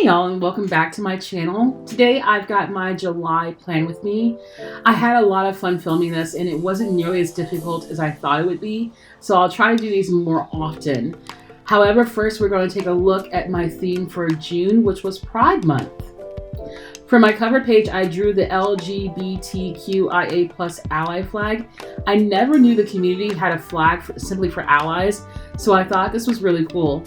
Hey y'all, and welcome back to my channel. Today I've got my July plan with me. I had a lot of fun filming this and it wasn't nearly as difficult as I thought it would be, so I'll try to do these more often. However, first we're going to take a look at my theme for June, which was Pride Month. For my cover page, I drew the LGBTQIA+ ally flag. I never knew the community had a flag simply for allies, so I thought this was really cool.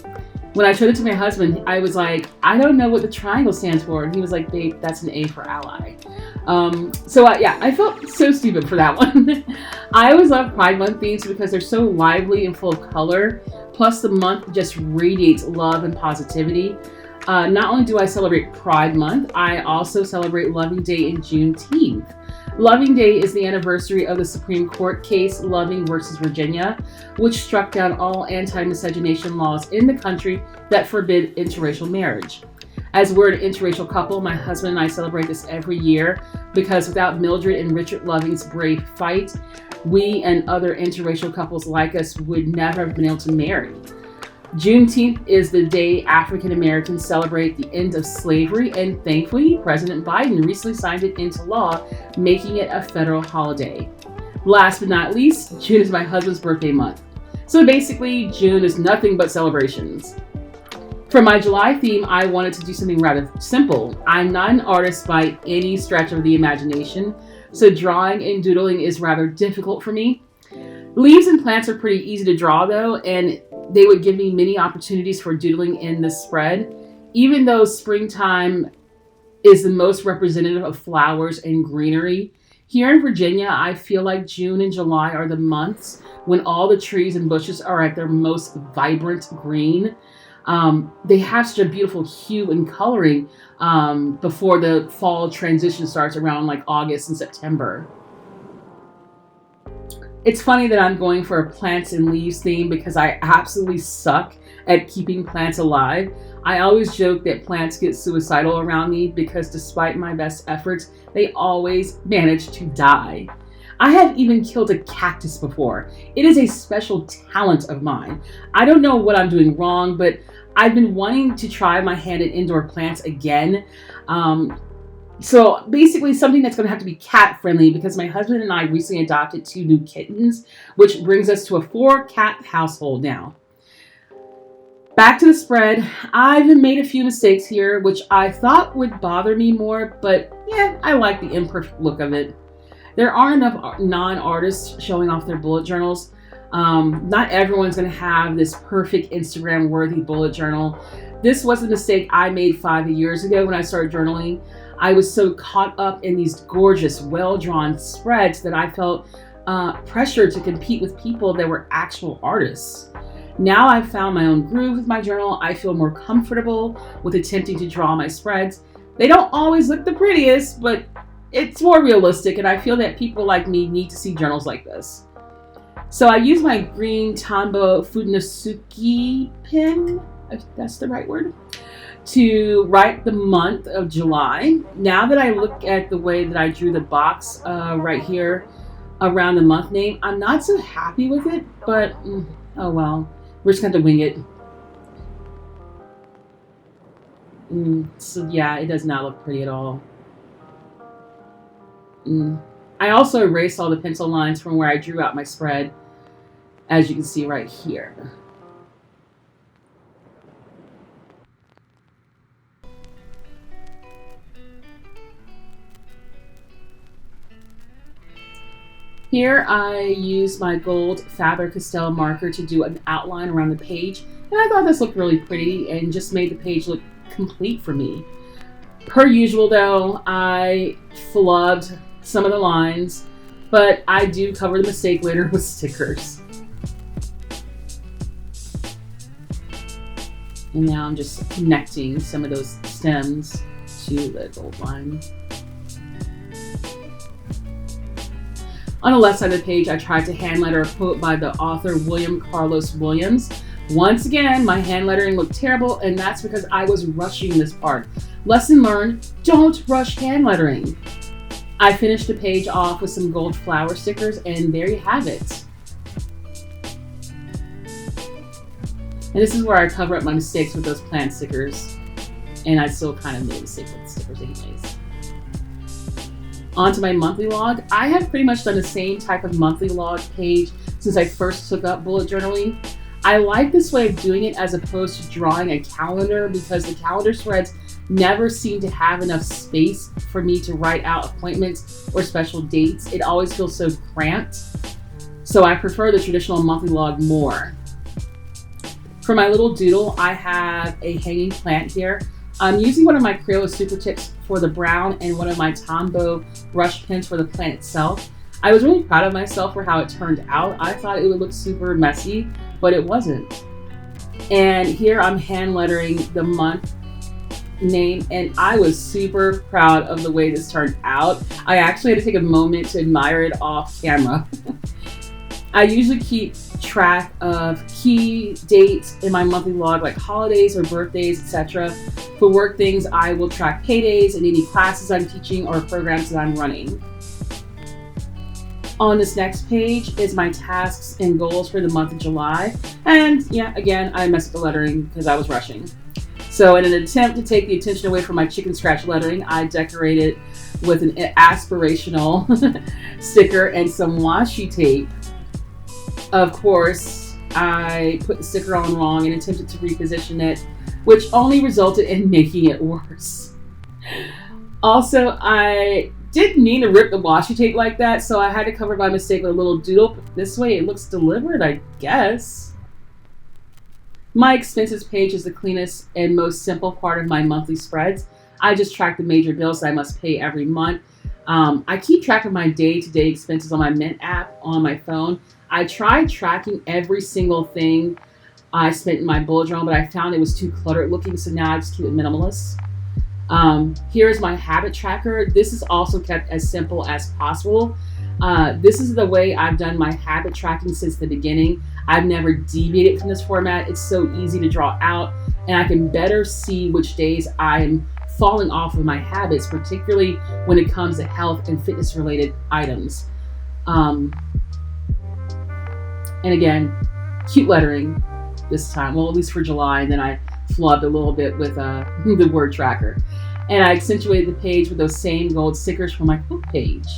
When I showed it to my husband, I was like, I don't know what the triangle stands for. And he was like, babe, that's an A for ally. I felt so stupid for that one. I always love Pride Month themes because they're so lively and full of color. Plus the month just radiates love and positivity. Not only do I celebrate Pride Month, I also celebrate Loving Day and Juneteenth. Loving Day is the anniversary of the Supreme Court case Loving versus Virginia, which struck down all anti-miscegenation laws in the country that forbid interracial marriage. As we're an interracial couple, my husband and I celebrate this every year because without Mildred and Richard Loving's brave fight, we and other interracial couples like us would never have been able to marry. Juneteenth is the day African Americans celebrate the end of slavery, and thankfully, President Biden recently signed it into law, making it a federal holiday. Last but not least, June is my husband's birthday month. So basically, June is nothing but celebrations. For my July theme, I wanted to do something rather simple. I'm not an artist by any stretch of the imagination, so drawing and doodling is rather difficult for me. Leaves and plants are pretty easy to draw though, and they would give me many opportunities for doodling in this spread. Even though springtime is the most representative of flowers and greenery, here in Virginia, I feel like June and July are the months when all the trees and bushes are at their most vibrant green. They have such a beautiful hue and coloring before the fall transition starts around like August and September. It's funny that I'm going for a plants and leaves theme because I absolutely suck at keeping plants alive. I always joke that plants get suicidal around me because despite my best efforts, they always manage to die. I have even killed a cactus before. It is a special talent of mine. I don't know what I'm doing wrong, but I've been wanting to try my hand at indoor plants again. So basically something that's going to have to be cat friendly because my husband and I recently adopted 2 new kittens, which brings us to a 4-cat household now. Back to the spread. I've made a few mistakes here, which I thought would bother me more, but yeah, I like the imperfect look of it. There aren't enough non-artists showing off their bullet journals. Not everyone's going to have this perfect Instagram-worthy bullet journal. This was a mistake I made 5 years ago when I started journaling. I was so caught up in these gorgeous, well-drawn spreads that I felt pressure to compete with people that were actual artists. Now I've found my own groove with my journal. I feel more comfortable with attempting to draw my spreads. They don't always look the prettiest, but it's more realistic, and I feel that people like me need to see journals like this. So I use my green Tombow Fudenosuke pen, if that's the right word, to write the month of July. Now that I look at the way that I drew the box right here around the month name, I'm not so happy with it, but oh well, we're just going to wing it. So yeah, it does not look pretty at all. I also erased all the pencil lines from where I drew out my spread, as you can see right here. Here I used my gold Faber-Castell marker to do an outline around the page, and I thought this looked really pretty and just made the page look complete for me. Per usual though, I flubbed some of the lines, but I do cover the mistake later with stickers. And now I'm just connecting some of those stems to the gold line. On the left side of the page, I tried to hand letter a quote by the author William Carlos Williams. Once again, my hand lettering looked terrible, and that's because I was rushing this part. Lesson learned, don't rush hand lettering. I finished the page off with some gold flower stickers, and there you have it. And this is where I cover up my mistakes with those plant stickers. And I still kind of made a mistake with the stickers anyways. On to my monthly log. I have pretty much done the same type of monthly log page since I first took up bullet journaling. I like this way of doing it as opposed to drawing a calendar, because the calendar spreads never seem to have enough space for me to write out appointments or special dates. It always feels so cramped. So I prefer the traditional monthly log more. For my little doodle, I have a hanging plant here. I'm using one of my Crayola Super Tips for the brown and one of my Tombow brush pens for the plant itself. I was really proud of myself for how it turned out. I thought it would look super messy, but it wasn't. And here I'm hand lettering the month name, and I was super proud of the way this turned out. I actually had to take a moment to admire it off camera. I usually keep track of key dates in my monthly log, like holidays or birthdays, etc. For work things, I will track paydays and any classes I'm teaching or programs that I'm running. On this next page is my tasks and goals for the month of July. And yeah, again, I messed up the lettering because I was rushing. So in an attempt to take the attention away from my chicken scratch lettering, I decorated with an aspirational sticker and some washi tape. Of course, I put the sticker on wrong and attempted to reposition it, which only resulted in making it worse. Also, I didn't mean to rip the washi tape like that, so I had to cover my mistake with a little doodle. This way it looks deliberate, I guess. My expenses page is the cleanest and most simple part of my monthly spreads. I just track the major bills that I must pay every month. I keep track of my day-to-day expenses on my Mint app on my phone. I tried tracking every single thing I spent in my bullet journal, but I found it was too cluttered looking, so now I just keep it minimalist. Here's my habit tracker. This is also kept as simple as possible. This is the way I've done my habit tracking since the beginning. I've never deviated from this format. It's so easy to draw out, and I can better see which days I'm falling off of my habits, particularly when it comes to health and fitness related items. And again, cute lettering this time, well, at least for July, and then I flubbed a little bit with the word tracker. And I accentuated the page with those same gold stickers from my book page.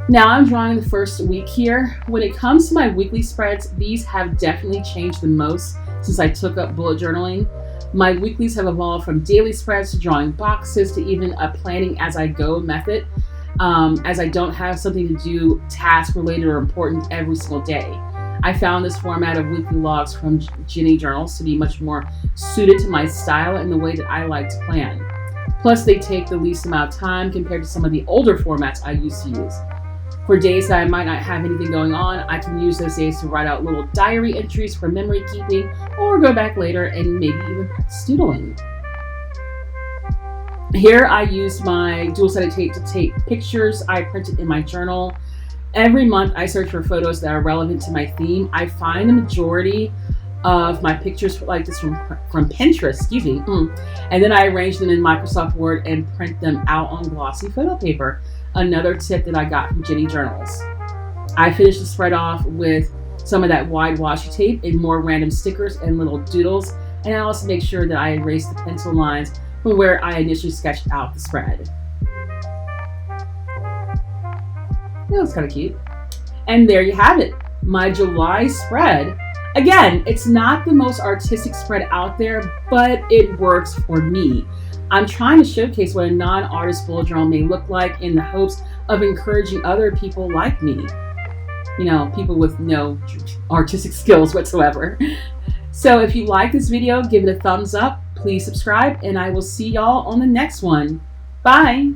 Now I'm drawing the first week here. When it comes to my weekly spreads, these have definitely changed the most since I took up bullet journaling. My weeklies have evolved from daily spreads to drawing boxes to even a planning as I go method, as I don't have something to do task related or important every single day. I found this format of weekly logs from Jenny Journals to be much more suited to my style and the way that I like to plan. Plus, they take the least amount of time compared to some of the older formats I used to use. For days that I might not have anything going on, I can use those days to write out little diary entries for memory keeping, or go back later and maybe even practice doodling. Here I used my dual-sided tape to take pictures I printed in my journal. Every month I search for photos that are relevant to my theme. I find the majority of my pictures like this from Pinterest, and then I arrange them in Microsoft Word and print them out on glossy photo paper. Another tip that I got from Jenny Journals. I finished the spread off with some of that wide washi tape and more random stickers and little doodles, and I also make sure that I erase the pencil lines from where I initially sketched out the spread. That was kind of cute. And there you have it, my July spread. Again, it's not the most artistic spread out there, but it works for me. I'm trying to showcase what a non-artist bullet journal may look like in the hopes of encouraging other people like me. You know, people with no artistic skills whatsoever. So if you like this video, give it a thumbs up, please subscribe, and I will see y'all on the next one. Bye!